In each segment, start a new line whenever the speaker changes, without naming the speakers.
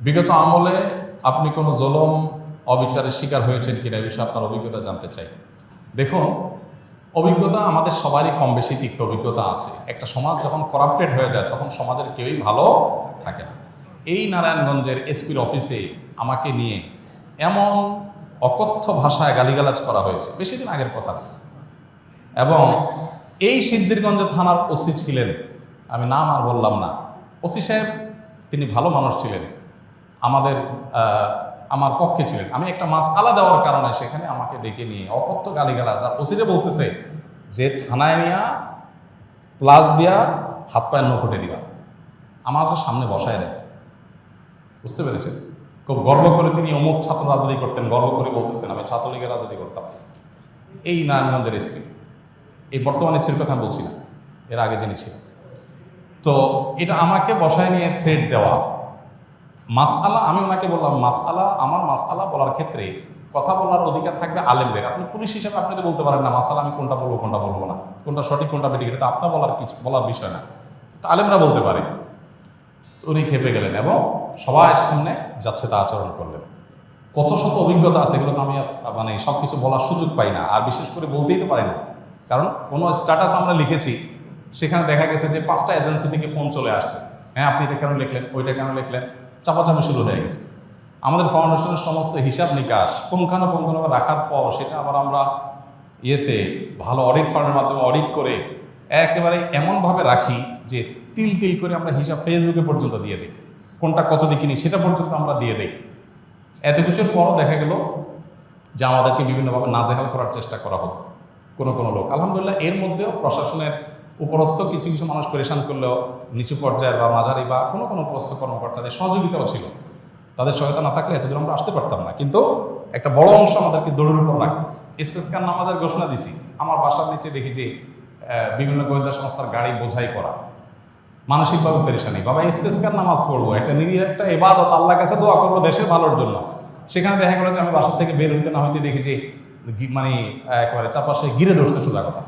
বিগত আমলে আপনি কোনো জুলুম অবিচারের শিকার হয়েছেন কিনা এই বিষয়ে আপনার অভিজ্ঞতা জানতে চাই। দেখুন, অভিজ্ঞতা আমাদের সবারই কম বেশি তিক্ত অভিজ্ঞতা আছে। একটা সমাজ যখন করাপ্টেড হয়ে যায় তখন সমাজের কেউই ভালো থাকে না। এই নারায়ণগঞ্জের এসপির অফিসে আমাকে নিয়ে এমন অকথ্য ভাষায় গালিগালাজ করা হয়েছে, বেশি দিন আগের কথা। এবং এই সিদ্ধিরগঞ্জ থানার ওসি ছিলেন, আমি নাম আর বললাম না, ওসি সাহেব তিনি ভালো মানুষ ছিলেন, আমার পক্ষে ছিলেন। আমি একটা মাসআলা দেওয়ার কারণে সেখানে আমাকে ডেকে নিয়ে অকথ্য গালিগালাজ, আর ওসিরে বলতেছে যে থানায় নিয়ে প্লাস দিয়া হাত পায়ের নখটে দিবা, আমার সামনে বসায় দেয়। বুঝতে পেরেছেন? খুব গর্ব করে তিনি অমুক ছাত্র রাজনীতি করতেন, গর্ব করে বলতেছেন আমি ছাত্রলীগের রাজনীতি করতাম। এই নারায়ণগঞ্জের এসপি, এই বর্তমান এসপির কথা বলছি না, এর আগে যিনি ছিল। তো এটা আমাকে বসায় নিয়ে থ্রেট দেওয়া। মাসআলা, আমি ওনাকে বললাম মাসআলা, আমার মাসআলা বলার ক্ষেত্রে কথা বলার অধিকার থাকবে আলেমদের। আপনি পুলিশ হিসেবে আপনি তো বলতে পারেন না মাসআলা আমি কোনটা বলবো কোনটা বলবো না, কোনটা সঠিক কোনটা বেঠিক, এটা তো আপনার বলার বিষয় না, তো আলেমরা বলতে পারে। উনি খেপে গেলেন এবং সবার সামনে যাচ্ছে তা আচরণ করলেন। কত শত অভিজ্ঞতা আছে, এগুলো তো আমি সব কিছু বলার সুযোগ পাই না, আর বিশেষ করে বলতেই তো পারি না। কারণ কোনো স্ট্যাটাস আমরা লিখেছি, সেখানে দেখা গেছে যে 5টা এজেন্সি থেকে ফোন চলে আসছে, হ্যাঁ আপনি এটা কেন লিখলেন, ওইটা কেন লিখলেন, চাপাচাপি শুরু হয়ে গেছে। আমাদের ফাউন্ডেশনের সমস্ত হিসাব নিকাশ পুঙ্খানুপুঙ্খভাবে রাখার পর সেটা আবার আমরা ভালো অডিট ফার্মের মাধ্যমে অডিট করে একেবারে এমনভাবে রাখি যে তিল তিল করে আমরা হিসাব ফেসবুকে পর্যন্ত দিয়ে দিই, কোনটা কত দিয়ে কিনি সেটা পর্যন্ত আমরা দিয়ে দিই। এত কিছুর পরও দেখা গেল যে আমাদেরকে বিভিন্নভাবে নাজেহাল করার চেষ্টা করা হতো কোনো লোক। আলহামদুলিল্লাহ এর মধ্যেও প্রশাসনের উপরস্থ কিছু কিছু মানুষ পরেশান করলেও নিচু পর্যায়ের বা মাঝারি বা কোনো উপরস্থ কর্মকর্তাদের সহযোগিতাও ছিল। তাদের সহায়তা না থাকলে এতদূর আমরা আসতে পারতাম না। কিন্তু একটা বড় অংশ আমাদেরকে দৌড়ের উপর রাখতো। ইস্তেসকার নামাজের ঘোষণা দিছি, আমার বাসার নিচে দেখি যে বিভিন্ন গোয়েন্দা সংস্থার গাড়ি বোঝাই করা, মানসিকভাবে পেরেশানি। বাবা ইস্তেসকার নামাজ পড়বো, একটা নিরীহ একটা ইবাদত, আল্লাহর কাছে দোয়া করবো দেশের ভালোর জন্য। সেখানে দেখা গেল যে আমি বাসার থেকে বের হইতে না হইতে দেখি যে একেবারে চারপাশে ঘিরে ধরছে, সোজা কথা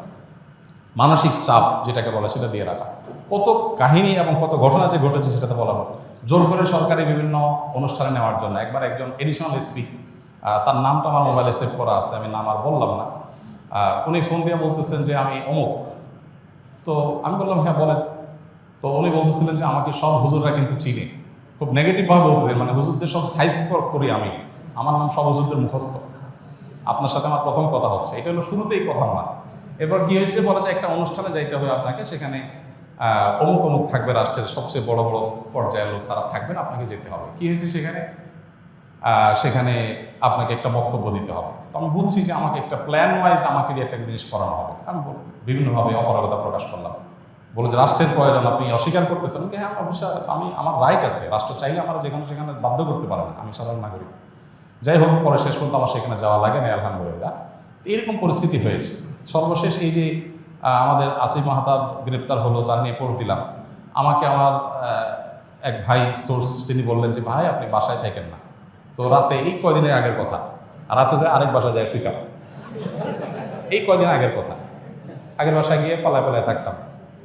মানসিক চাপ যেটাকে বলে সেটা দিয়ে রাখা। কত কাহিনী এবং কত ঘটনা যে ঘটেছে সেটাতে বলা হয়। জোর করে সরকারি বিভিন্ন অনুষ্ঠানে নেওয়ার জন্য একবার একজন এডিশনাল এসপি, তার নামটা আমার মোবাইলে সেভ করা আছে, আমি নাম আর বললাম না, উনি ফোন দিয়ে বলতেছেন যে আমি অমুক। তো আমি বললাম হ্যাঁ বলেন। তো উনি বলতেছিলেন যে আমাকে সব হুজুররা কিন্তু চিনে, খুব নেগেটিভভাবে বলতেছেন, হুজুরদের সব সাইজ করি আমি, আমার নাম সব হুজুরদের মুখস্থ, আপনার সাথে আমার প্রথম কথা হচ্ছে। এটা হলো শুরুতেই কথা না। এরপর কি হয়েছে, বলেছে একটা অনুষ্ঠানে যাইতে হবে আপনাকে, সেখানে অমুক অমুক থাকবে, রাষ্ট্রের সবচেয়ে বড় বড় পর্যায়ের লোক তারা থাকবেন, আপনাকে যেতে হবে। কি হয়েছে সেখানে আপনাকে একটা বক্তব্য দিতে হবে। তো আমি বুঝছি যে আমাকে একটা প্ল্যান ওয়াইজ আমাকে দিয়ে একটা জিনিস করানো হবে। আমি বিভিন্নভাবে অপারগতা প্রকাশ করলাম, বলে যে রাষ্ট্রের প্রয়োজন আপনি অস্বীকার করতেছেন। হ্যাঁ আমার রাইট আছে, রাষ্ট্র চাইলে আমার যেখানে সেখানে বাধ্য করতে পারে না, আমি সাধারণ নাগরিক। যাই হোক, পরে শেষ পর্যন্ত আমার সেখানে যাওয়া লাগে না আলহামদুলিল্লাহ। এরকম পরিস্থিতি হয়েছে। সর্বশেষ এই যে আমাদের আসিফ মাহতাব গ্রেপ্তার হলো, তার নিয়ে পোস্ট দিলাম। আমাকে আমার এক ভাই সোর্স তিনি বললেন যে ভাই আপনি বাসায় থাকেন না। তো রাতে, এই কয়দিনের আগের কথা, রাতে যায় আরেক বাসায় যায় ফিকাম, এই কয়দিন আগের কথা, আগের বাসায় গিয়ে পালায় থাকতাম।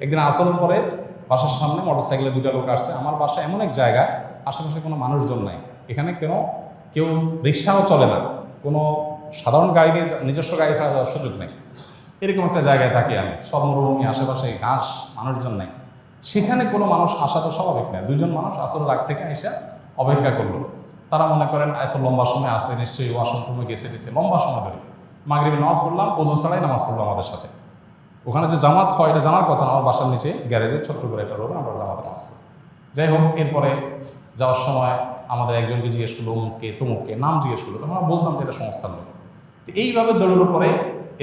একদিন আসলের পরে বাসার সামনে মোটরসাইকেলে 2টা লোক আসছে। আমার বাসা এমন এক জায়গায় আশেপাশে কোনো মানুষজন নাই, এখানে কেউ রিক্সাও চলে না, কোনো সাধারণ গাড়ি নিয়ে নিজস্ব গাড়ি ছাড়া যাওয়ার সুযোগ নেই। এরকম একটা জায়গায় থাকি আমি, সব মরুভূমি, আশেপাশে ঘাস, মানুষজন নাই। সেখানে কোনো মানুষ আসা তো স্বাভাবিক নয়। 2জন মানুষ আসল আগ থেকে এসে অপেক্ষা করলো। তারা মনে করেন এত লম্বা সময় আসে, নিশ্চয়ই ওয়াশরুম রুমে গেছে লম্বা সময় ধরে। মাগরিবের নামাজ পড়লাম, ওযু ছাড়াই নামাজ পড়লো আমাদের সাথে। ওখানে যে জামাত হয় এটা জানার কথা না, আমার বাসার নিচে গ্যারেজে ছোট্ট করে একটা রোড, আমরা জামাতে নামাজ পড়ি। যাই হোক, এরপরে যাওয়ার সময় আমাদের একজনকে জিজ্ঞেস করলো অমুককে তমুককে, নাম জিজ্ঞেস করলো, তখন আমরা বুঝলাম যে এটা সংস্থার লোক। তো এইভাবে দৌড়ের উপরে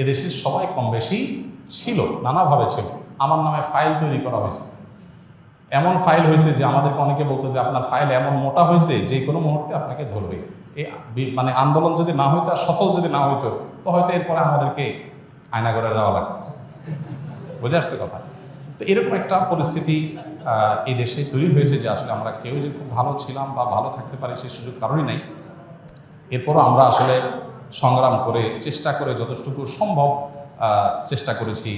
এদেশের সবাই কম বেশি ছিল, নানাভাবে ছিল। আমার নামে ফাইল তৈরি করা হয়েছে, এমন ফাইল হয়েছে যে আমাদেরকে অনেকে বলতো যে আপনার ফাইল এমন মোটা হয়েছে যে কোনো মুহূর্তে আপনাকে ধরবে। এই আন্দোলন যদি না হইতো, সফল যদি না হইতো, তো হয়তো এরপরে আমাদেরকে আয়নাঘরে যাওয়া লাগতো। বুঝে আসছে কথা? তো এরকম একটা পরিস্থিতি এই দেশে তৈরি হয়েছে যে আসলে আমরা কেউ যে খুব ভালো ছিলাম বা ভালো থাকতে পারি সে সুযোগ কারণই নাই। এরপরও আমরা আসলে সংগ্রাম করে চেষ্টা করে যতটুকু সম্ভব চেষ্টা করেছি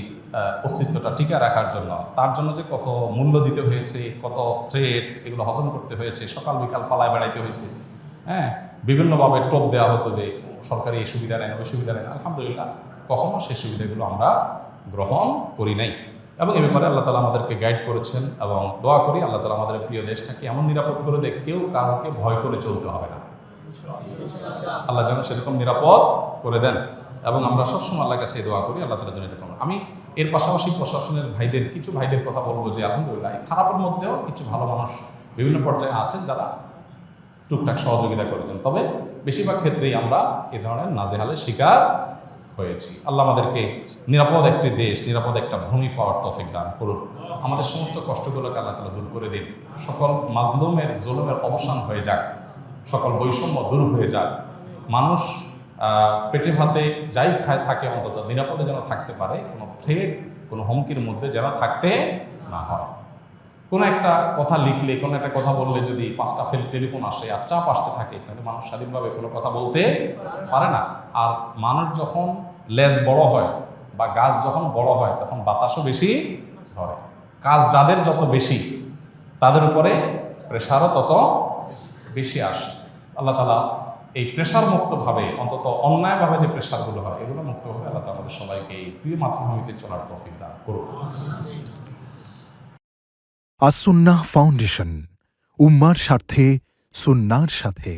অস্তিত্বটা টিকে রাখার জন্য, তার জন্য যে কত মূল্য দিতে হয়েছে, কত থ্রেট, এগুলো হজম করতে হয়েছে, সকাল বিকাল পালায় বেড়াইতে হয়েছে, হ্যাঁ, বিভিন্নভাবে টোপ দেওয়া হতো যে সরকারি এই সুবিধা নেন, ওই সুবিধা নেন। আলহামদুলিল্লাহ কখনো সেই সুবিধাগুলো আমরা গ্রহণ করি নাই, এবং এ ব্যাপারে আল্লাহ তালা আমাদেরকে গাইড করেছেন। এবং দোয়া করি আল্লাহ তালা আমাদের প্রিয় দেশটাকে এমন নিরাপদ করে দেয়, কেউ কাউকে ভয় করে চলতে হবে না। আল্লাহ যেন সেরকম নিরাপদ করে দেন, এবং আমরা সবসময় আল্লাহর কাছে দোয়া করি আল্লাহ তালা যেন এরকম। আমি এর পাশাপাশি প্রশাসনের কিছু ভাইদের কথা বলবো যে আলহামদুলিল্লাহ খারাপের মধ্যেও কিছু ভালো মানুষ বিভিন্ন পর্যায়ে আছেন যারা টুকটাক সহযোগিতা করেছেন, তবে বেশিরভাগ ক্ষেত্রেই আমরা এ ধরনের নাজেহালের শিকার হয়েছি। আল্লাহ আমাদেরকে নিরাপদ একটি দেশ, নিরাপদ একটা ভূমি পাওয়ার তৌফিক দান করুন। আমাদের সমস্ত কষ্টগুলোকে আল্লাহ তাআলা দূর করে দিন। সকল মাজলুমের জুলুমের অবসান হয়ে যাক, সকল বৈষম্য দূর হয়ে যাক। মানুষ পেটে ভাতে যাই খায় থাকে অন্তত নিরাপদে যেন থাকতে পারে, কোনো থ্রেট, কোনো হুমকির মধ্যে যেন থাকতে না হয়। কোনো একটা কথা লিখলে, কোনো একটা কথা বললে যদি 5টা টেলিফোন আসে আর চাপ আসতে থাকে, তাহলে মানুষ স্বাধীনভাবে কোনো কথা বলতে পারে না। আর মানুষ যখন লেজ বড় হয় বা গাছ যখন বড় হয়, তখন বাতাসও বেশি ধরে। কাজ যাদের যত বেশি, তাদের উপরে প্রেশারও তত বেশি আসে। আল্লাহ তাআলা এই প্রেশার মুক্তভাবে, অন্তত অন্যায়ভাবে যে প্রেশারগুলো হয়, এগুলো মুক্তভাবে আল্লাহ তাআলা আমাদের সবাইকে এই প্রিয় মাতৃভূমিতে চলার তৌফিক দান করুন।
আসুন্নাহ ফাউন্ডেশন, উম্মার স্বার্থে সুন্নাহর সাথে।